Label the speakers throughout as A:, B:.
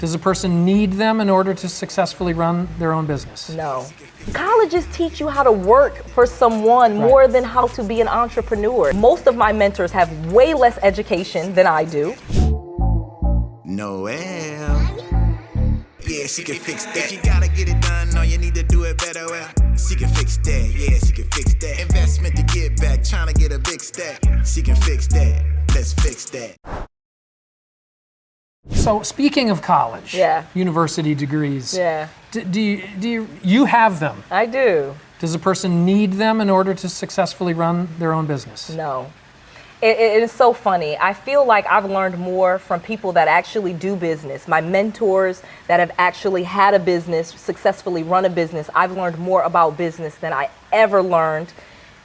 A: Does a person need them in order to successfully run their own business?
B: No. Colleges teach you how to work for someone more than how to be an entrepreneur. Most of my mentors have way less education than I do.
C: Noel. Yeah, she can fix that. If you gotta get it done, all you need to do it better. Well, she can fix that. Yeah, she can fix that. Investment to get back, trying to get a big stack. She can fix that. Let's fix that.
A: So speaking of college, university degrees, do you have them?
B: I do.
A: Does a person need them in order to successfully run their own business?
B: No. It is so funny. I feel like I've learned more from people that actually do business. My mentors that have actually had a business, successfully run a business, I've learned more about business than I ever learned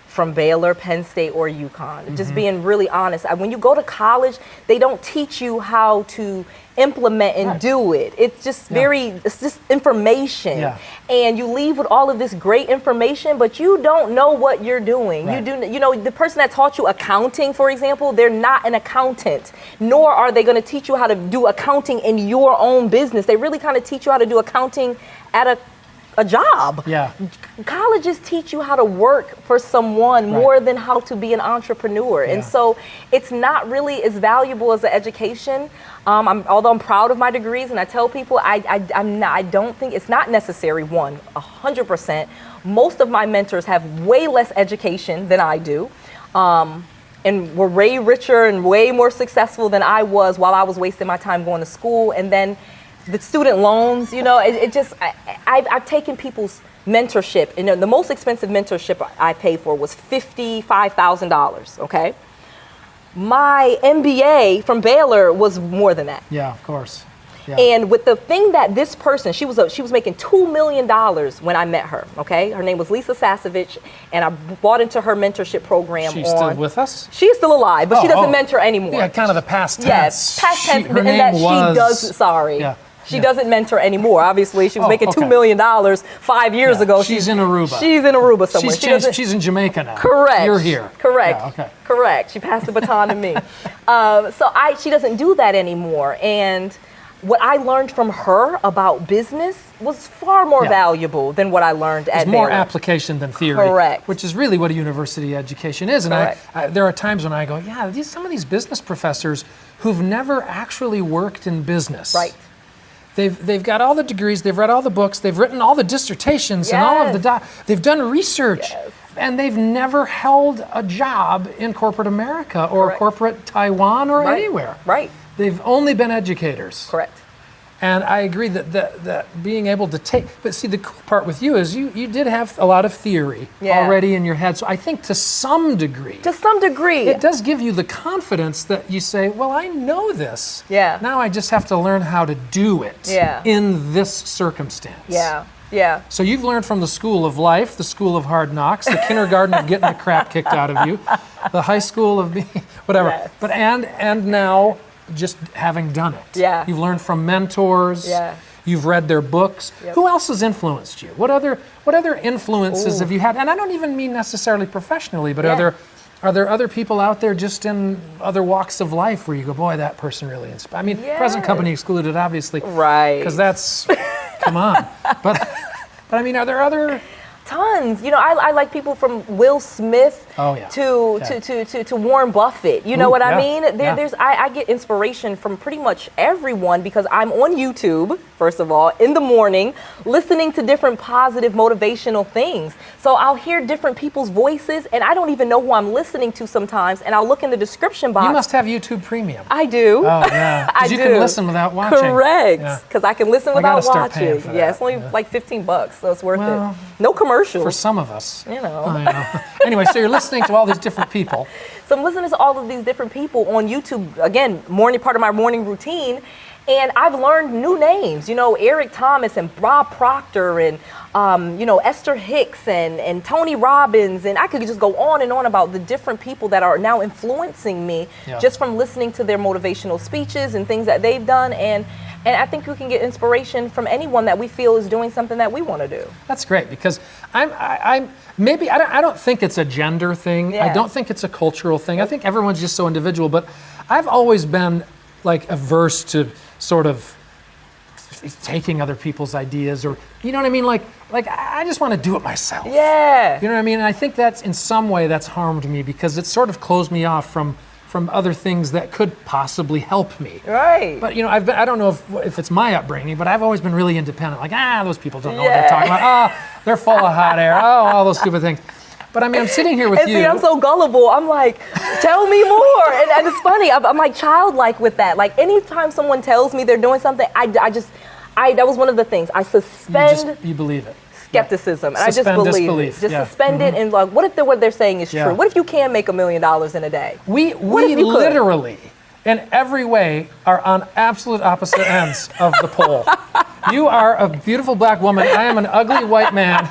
B: from Baylor, Penn State, or UConn. Just being really honest. When you go to college, they don't teach you how to implement and do it. It's just it's just information. And you leave with all of this great information, but you don't know what you're doing. You know, the person that taught you accounting, for example, they're not an accountant, nor are they going to teach you how to do accounting in your own business. They really kind of teach you how to do accounting at a job. Colleges teach you how to work for someone more than how to be an entrepreneur. And so it's not really as valuable as an education. Although I'm proud of my degrees, and I tell people I don't think it's not necessary. 100%. Most of my mentors have way less education than I do. And were way richer and way more successful than I was while I was wasting my time going to school. And then the student loans, you know, I've taken people's mentorship, and the most expensive mentorship I paid for was $55,000, okay? My MBA from Baylor was more than that.
A: Yeah, of course.
B: And with the thing that this person, she was making $2 million when I met her, okay? Her name was Lisa Sasevich, and I bought into her mentorship program.
A: She's still with us?
B: She's still alive, but she doesn't mentor anymore.
A: Yeah, kind of the past tense.
B: Yes, past tense,
A: Her name
B: she doesn't mentor anymore. Obviously, she was making $2 million 5 years ago.
A: She's in Aruba.
B: She's in Aruba somewhere.
A: She's in Jamaica now.
B: Correct.
A: You're here.
B: Correct. Correct. She passed the baton to me. She doesn't do that anymore. And what I learned from her about business was far more valuable than what I learned at Baylor.
A: More application than theory.
B: Correct.
A: Which is really what a university education is. And there are times when I go, some of these business professors who've never actually worked in business. They've got all the degrees, they've read all the books, they've written all the dissertations and all of the they've done research, and they've never held a job in corporate America or corporate Taiwan or anywhere. They've only been educators. And I agree that being able to take, but see, the cool part with you is you did have a lot of theory already in your head. So I think to some degree, it does give you the confidence that you say, well, I know this. Now I just have to learn how to do it in this circumstance. So you've learned from the school of life, the school of hard knocks, the kindergarten of getting the crap kicked out of you, the high school of being, whatever. But and now, just having done it. You've learned from mentors. You've read their books. Who else has influenced you? What other influences have you had? And I don't even mean necessarily professionally, but are there other people out there just in other walks of life where you go, boy, that person really inspired? I mean, present company excluded, obviously. Because that's, come on. But I mean, are there other...
B: Tons. You know, I like people from Will Smith to Warren Buffett. You know what I mean? I get inspiration from pretty much everyone because I'm on YouTube, first of all, in the morning, listening to different positive motivational things. So I'll hear different people's voices and I don't even know who I'm listening to sometimes, and I'll look in the description box.
A: You must have YouTube Premium.
B: I do.
A: Oh, yeah. Because you can listen without watching.
B: Correct. Because I can listen without watching. It's only like $15, so it's worth it. No commercial.
A: For some of us.
B: You know.
A: I know. Anyway, so you're listening to all these different people.
B: So I'm listening to all of these different people on YouTube, again, part of my morning routine, and I've learned new names. You know, Eric Thomas and Bob Proctor and, Esther Hicks and Tony Robbins, and I could just go on and on about the different people that are now influencing me just from listening to their motivational speeches and things that they've done. And I think we can get inspiration from anyone that we feel is doing something that we want to do.
A: That's great, because I don't think it's a gender thing. I don't think it's a cultural thing. I think everyone's just so individual. But I've always been like averse to sort of taking other people's ideas, or you know what I mean? Like I just want to do it myself.
B: Yeah.
A: You know what I mean? And I think that's in some way that's harmed me because it's sort of closed me off from other things that could possibly help me.
B: Right.
A: But you know, I don't know if it's my upbringing, but I've always been really independent. Like, those people don't know what they're talking about. They're full of hot air. All those stupid things. But I mean, I'm sitting here with you.
B: See, I'm so gullible. I'm like, tell me more. And it's funny. I'm like childlike with that. Like anytime someone tells me they're doing something, that was one of the things. I suspend.
A: You believe it.
B: Skepticism, and
A: Suspend
B: I just believe
A: disbelief.
B: it. Just suspend it, and like, what if what they're saying is true? What if you can make $1 million in a day?
A: We literally, in every way, are on absolute opposite ends of the pole. You are a beautiful black woman. I am an ugly white man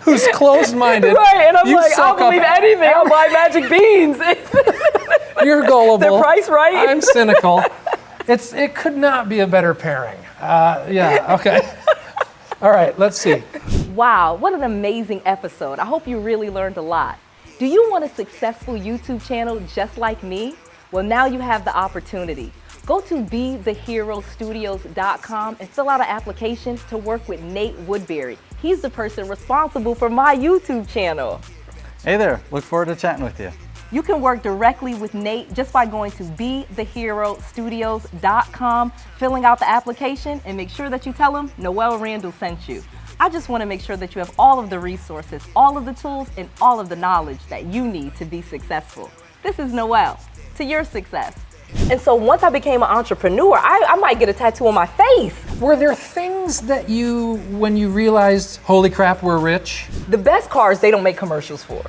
A: who's closed-minded.
B: Right, and I'm like, I'll believe anything. I'll buy magic beans.
A: You're gullible.
B: The price right.
A: I'm cynical. It could not be a better pairing. Okay. All right, let's see.
B: Wow, what an amazing episode. I hope you really learned a lot. Do you want a successful YouTube channel just like me? Well, now you have the opportunity. Go to 𝗵𝗔𝗍𝗔𝗍studios.com and fill out an application to work with Nate Woodbury. He's the person responsible for my YouTube channel.
D: Hey there, look forward to chatting with you.
B: You can work directly with Nate just by going to 𝗵𝗔𝗍𝗔𝗍studios.com, filling out the application, and make sure that you tell him Noelle Randall sent you. I just want to make sure that you have all of the resources, all of the tools, and all of the knowledge that you need to be successful. This is Noelle, to your success. And so once I became an entrepreneur, I might get a tattoo on my face.
A: Were there things that when you realized, holy crap, we're rich?
B: The best cars, they don't make commercials for.